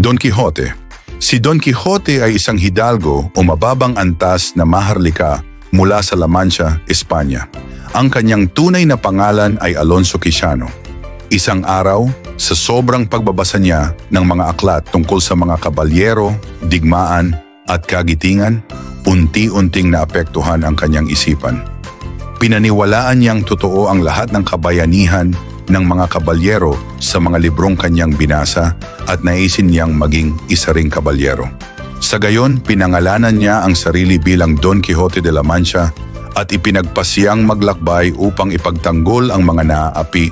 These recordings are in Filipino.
Don Quixote. Si Don Quixote ay isang hidalgo o mababang antas na maharlika mula sa La Mancha, Espanya. Ang kanyang tunay na pangalan ay Alonso Quixano. Isang araw, sa sobrang pagbabasa niya ng mga aklat tungkol sa mga kabalyero, digmaan at kagitingan, unti-unting naapektuhan ang kanyang isipan. Pinaniwalaan niyang totoo ang lahat ng kabayanihan ng mga kabalyero sa mga librong kanyang binasa at naisin niyang maging isa ring kabalyero. Sa gayon, pinangalanan niya ang sarili bilang Don Quixote de la Mancha at ipinagpasiyang maglakbay upang ipagtanggol ang mga naaapi,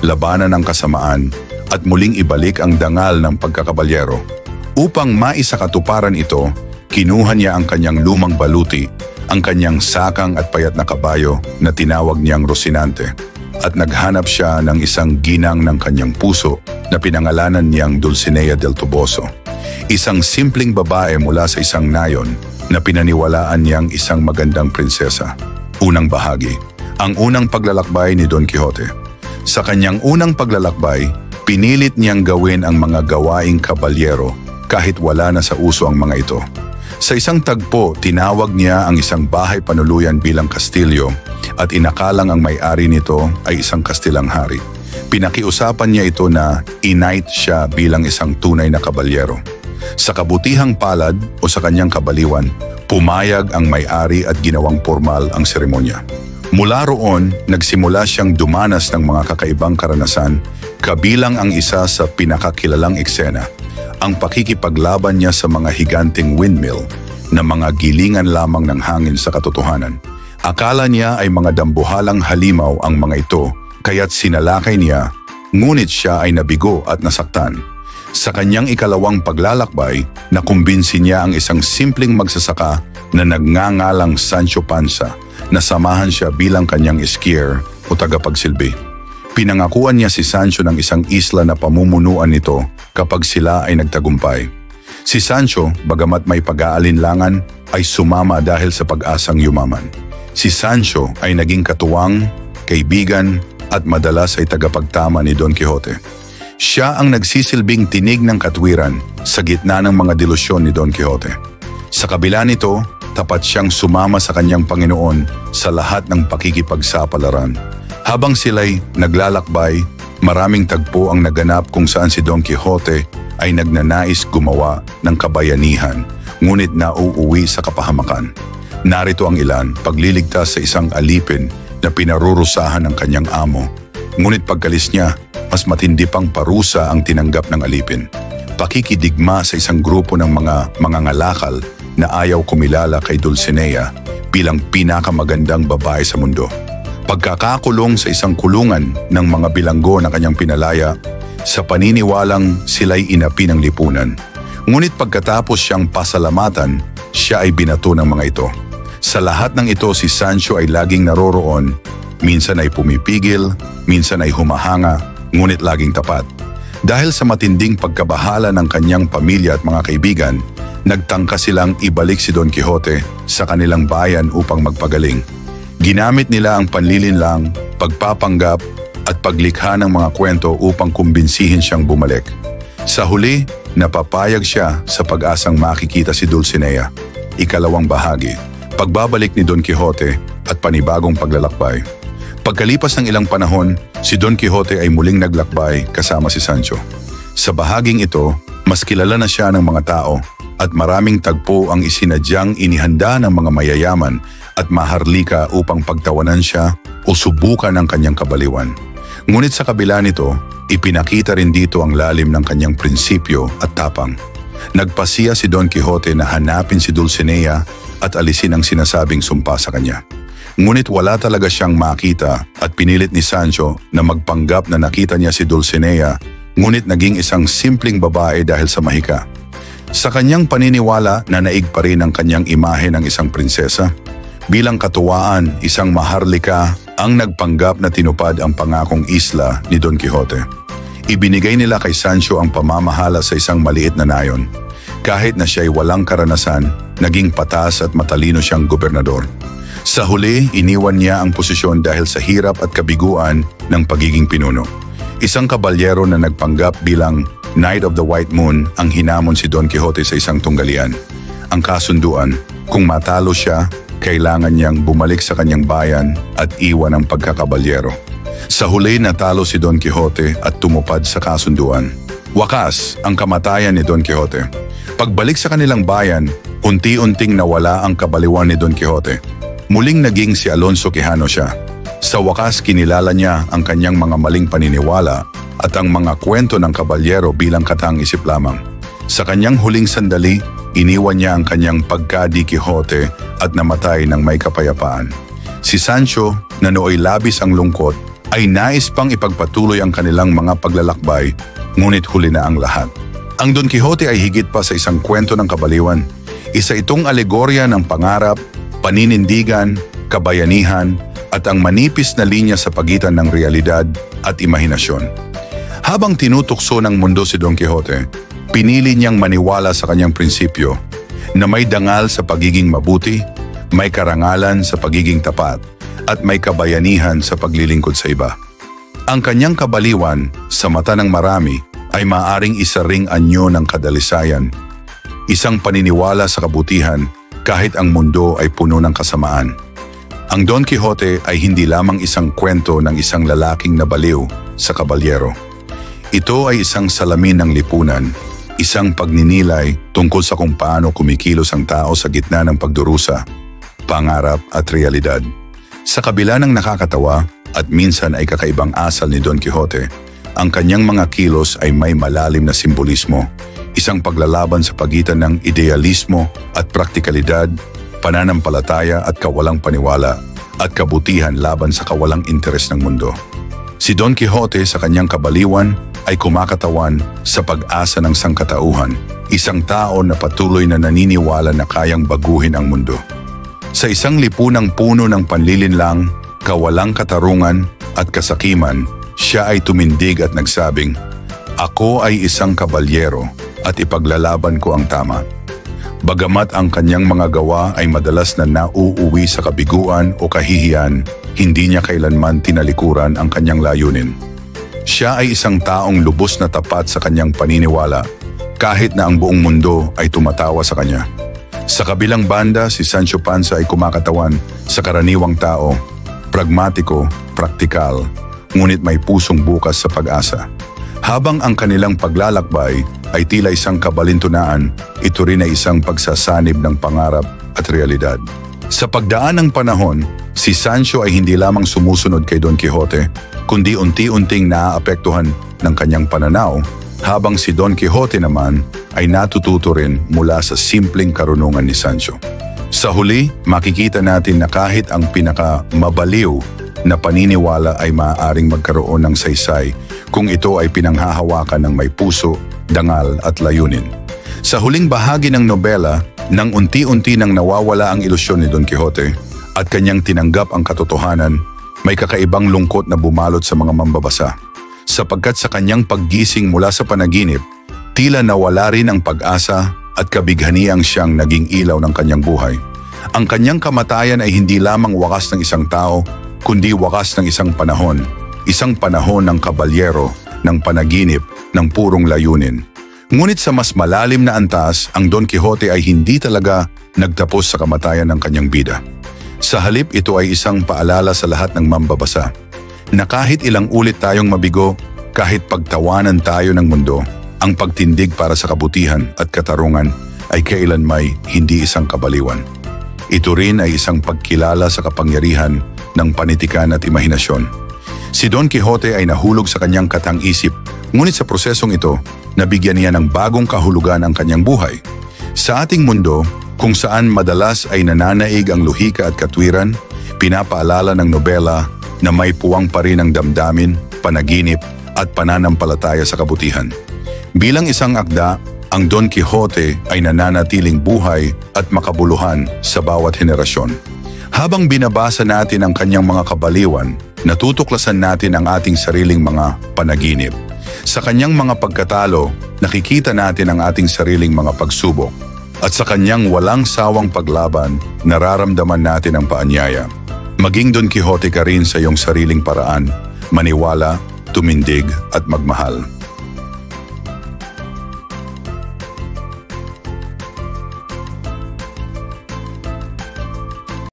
labanan ng kasamaan at muling ibalik ang dangal ng pagkakabalyero. Upang maisakatuparan ito, kinuha niya ang kanyang lumang baluti, ang kanyang sakang at payat na kabayo na tinawag niyang Rocinante, at naghanap siya ng isang ginang ng kanyang puso na pinangalanan niyang Dulcinea del Toboso. Isang simpleng babae mula sa isang nayon na pinaniwalaan niyang isang magandang prinsesa. Unang bahagi, ang unang paglalakbay ni Don Quixote. Sa kanyang unang paglalakbay, pinilit niyang gawin ang mga gawaing kabalyero kahit wala na sa uso ang mga ito. Sa isang tagpo, tinawag niya ang isang bahay panuluyan bilang kastilyo at inakalang ang may-ari nito ay isang kastilang hari. Pinakiusapan niya ito na i-knight siya bilang isang tunay na kabalyero. Sa kabutihang palad o sa kanyang kabaliwan, pumayag ang may-ari at ginawang formal ang seremonya. Mula roon, nagsimula siyang dumanas ng mga kakaibang karanasan, kabilang ang isa sa pinakakilalang eksena, ang pakikipaglaban niya sa mga higanting windmill na mga gilingan lamang ng hangin sa katotohanan. Akala niya ay mga dambuhalang halimaw ang mga ito, kaya't sinalakay niya, ngunit siya ay nabigo at nasaktan. Sa kanyang ikalawang paglalakbay, nakumbinsi niya ang isang simpleng magsasaka na nagngangalang Sancho Panza na samahan siya bilang kanyang skier o tagapagsilbi. Pinangakuan niya si Sancho ng isang isla na pamumunuan nito kapag sila ay nagtagumpay. Si Sancho, bagamat may pag-aalinlangan, ay sumama dahil sa pag-asang yumaman. Si Sancho ay naging katuwang, kaibigan at madalas ay tagapagtama ni Don Quixote. Siya ang nagsisilbing tinig ng katwiran sa gitna ng mga delusyon ni Don Quixote. Sa kabila nito, tapat siyang sumama sa kanyang Panginoon sa lahat ng pakikipagsapalaran. Habang sila'y naglalakbay, maraming tagpo ang naganap kung saan si Don Quixote ay nagnanais gumawa ng kabayanihan, ngunit nauuwi sa kapahamakan. Narito ang ilan, pagliligtas sa isang alipin na pinarurusahan ng kanyang amo. Ngunit pagkalis niya, mas matindi pang parusa ang tinanggap ng alipin. Pakikidigma sa isang grupo ng mga mangangalakal na ayaw kumilala kay Dulcinea bilang pinakamagandang babae sa mundo. Pagkakakulong sa isang kulungan ng mga bilanggo na kanyang pinalaya, sa paniniwalang sila'y inapi ng lipunan. Ngunit pagkatapos siyang pasalamatan, siya ay binato ng mga ito. Sa lahat ng ito, si Sancho ay laging naroroon, minsan ay pumipigil, minsan ay humahanga, ngunit laging tapat. Dahil sa matinding pagkabahala ng kanyang pamilya at mga kaibigan, nagtangka silang ibalik si Don Quixote sa kanilang bayan upang magpagaling. Ginamit nila ang panlilinlang, pagpapanggap at paglikha ng mga kwento upang kumbinsihin siyang bumalik. Sa huli, napapayag siya sa pag-asang makikita si Dulcinea. Ikalawang bahagi, pagbabalik ni Don Quixote at panibagong paglalakbay. Pagkalipas ng ilang panahon, si Don Quixote ay muling naglakbay kasama si Sancho. Sa bahaging ito, mas kilala na siya ng mga tao at maraming tagpo ang isinadyang inihanda ng mga mayayaman at maharlika upang pagtawanan siya o subukan ang kanyang kabaliwan. Ngunit sa kabila nito, ipinakita rin dito ang lalim ng kanyang prinsipyo at tapang. Nagpasiya si Don Quixote na hanapin si Dulcinea at alisin ang sinasabing sumpa sa kanya. Ngunit wala talaga siyang makita at pinilit ni Sancho na magpanggap na nakita niya si Dulcinea, ngunit naging isang simpleng babae dahil sa mahika. Sa kanyang paniniwala na naig pa rin ang kanyang imahe ng isang prinsesa, bilang katuwaan, isang maharlika ang nagpanggap na tinupad ang pangakong isla ni Don Quixote. Ibinigay nila kay Sancho ang pamamahala sa isang maliit na nayon. Kahit na siya ay walang karanasan, naging patas at matalino siyang gobernador. Sa huli, iniwan niya ang posisyon dahil sa hirap at kabiguan ng pagiging pinuno. Isang kabalyero na nagpanggap bilang Night of the White Moon ang hinamon si Don Quixote sa isang tunggalian. Ang kasunduan, kung matalo siya, kailangan niyang bumalik sa kanyang bayan at iwan ang pagkakabalyero. Sa huli natalo si Don Quixote at tumupad sa kasunduan. Wakas ang kamatayan ni Don Quixote. Pagbalik sa kanilang bayan, unti-unting nawala ang kabaliwan ni Don Quixote. Muling naging si Alonso Quijano siya. Sa wakas kinilala niya ang kanyang mga maling paniniwala at ang mga kwento ng kabalyero bilang katang-isip lamang. Sa kanyang huling sandali, iniwan niya ang kanyang pagka-Di Quixote at namatay ng may kapayapaan. Si Sancho, na nooy labis ang lungkot, ay nais pang ipagpatuloy ang kanilang mga paglalakbay, ngunit huli na ang lahat. Ang Don Quixote ay higit pa sa isang kwento ng kabaliwan. Isa itong alegorya ng pangarap, paninindigan, kabayanihan, at ang manipis na linya sa pagitan ng realidad at imahinasyon. Habang tinutukso ng mundo si Don Quixote, pinili niyang maniwala sa kanyang prinsipyo na may dangal sa pagiging mabuti, may karangalan sa pagiging tapat, at may kabayanihan sa paglilingkod sa iba. Ang kanyang kabaliwan sa mata ng marami ay maaring isa ring anyo ng kadalisayan, isang paniniwala sa kabutihan kahit ang mundo ay puno ng kasamaan. Ang Don Quixote ay hindi lamang isang kwento ng isang lalaking nabaliw sa kabalyero. Ito ay isang salamin ng lipunan, isang pagninilay tungkol sa kung paano kumikilos ang tao sa gitna ng pagdurusa, pangarap at realidad. Sa kabila ng nakakatawa at minsan ay kakaibang asal ni Don Quixote, ang kanyang mga kilos ay may malalim na simbolismo, isang paglalaban sa pagitan ng idealismo at praktikalidad, pananampalataya at kawalang paniwala, at kabutihan laban sa kawalang interes ng mundo. Si Don Quixote sa kanyang kabaliwan ay kumakatawan sa pag-asa ng sangkatauhan, isang tao na patuloy na naniniwala na kayang baguhin ang mundo. Sa isang lipunang puno ng panlilinlang, kawalang katarungan at kasakiman, siya ay tumindig at nagsabing, "Ako ay isang kabalyero at ipaglalaban ko ang tama." Bagamat ang kanyang mga gawa ay madalas na nauuwi sa kabiguan o kahihiyan, hindi niya kailanman tinalikuran ang kanyang layunin. Siya ay isang taong lubos na tapat sa kanyang paniniwala, kahit na ang buong mundo ay tumatawa sa kanya. Sa kabilang banda, si Sancho Panza ay kumakatawan sa karaniwang tao, pragmatiko, praktikal, ngunit may pusong bukas sa pag-asa. Habang ang kanilang paglalakbay ay tila isang kabalintunaan, ito rin ay isang pagsasanib ng pangarap at realidad. Sa pagdaan ng panahon, si Sancho ay hindi lamang sumusunod kay Don Quixote, kundi unti-unting naaapektuhan ng kanyang pananaw, habang si Don Quixote naman ay natututo rin mula sa simpleng karunungan ni Sancho. Sa huli, makikita natin na kahit ang pinakamabaliw na paniniwala ay maaaring magkaroon ng saysay kung ito ay pinanghahawakan ng may puso, dangal at layunin. Sa huling bahagi ng nobela, nang unti-unti nang nawawala ang ilusyon ni Don Quixote at kanyang tinanggap ang katotohanan, may kakaibang lungkot na bumalot sa mga mambabasa. Sapagkat sa kanyang paggising mula sa panaginip, tila nawala rin ang pag-asa at kabighaniang siyang naging ilaw ng kanyang buhay. Ang kanyang kamatayan ay hindi lamang wakas ng isang tao, kundi wakas ng isang panahon ng kabalyero, ng panaginip, ng purong layunin. Ngunit sa mas malalim na antas, ang Don Quixote ay hindi talaga nagtapos sa kamatayan ng kanyang bida. Sa halip, ito ay isang paalala sa lahat ng mambabasa na kahit ilang ulit tayong mabigo, kahit pagtawanan tayo ng mundo, ang pagtindig para sa kabutihan at katarungan ay kailanmay hindi isang kabaliwan. Ito rin ay isang pagkilala sa kapangyarihan ng panitikan at imahinasyon. Si Don Quixote ay nahulog sa kanyang katang-isip, ngunit sa prosesong ito, nabigyan niya ng bagong kahulugan ang kanyang buhay. Sa ating mundo, kung saan madalas ay nananaig ang luhika at katwiran, pinapaalala ng nobela na may puwang pa rin ang damdamin, panaginip at pananampalataya sa kabutihan. Bilang isang akda, ang Don Quixote ay nananatiling buhay at makabuluhan sa bawat henerasyon. Habang binabasa natin ang kanyang mga kabaliwan, natutuklasan natin ang ating sariling mga panaginip. Sa kanyang mga pagkatalo, nakikita natin ang ating sariling mga pagsubok. At sa kanyang walang sawang paglaban, nararamdaman natin ang paanyaya. Maging Don Quixote ka rin sa iyong sariling paraan, maniwala, tumindig at magmahal.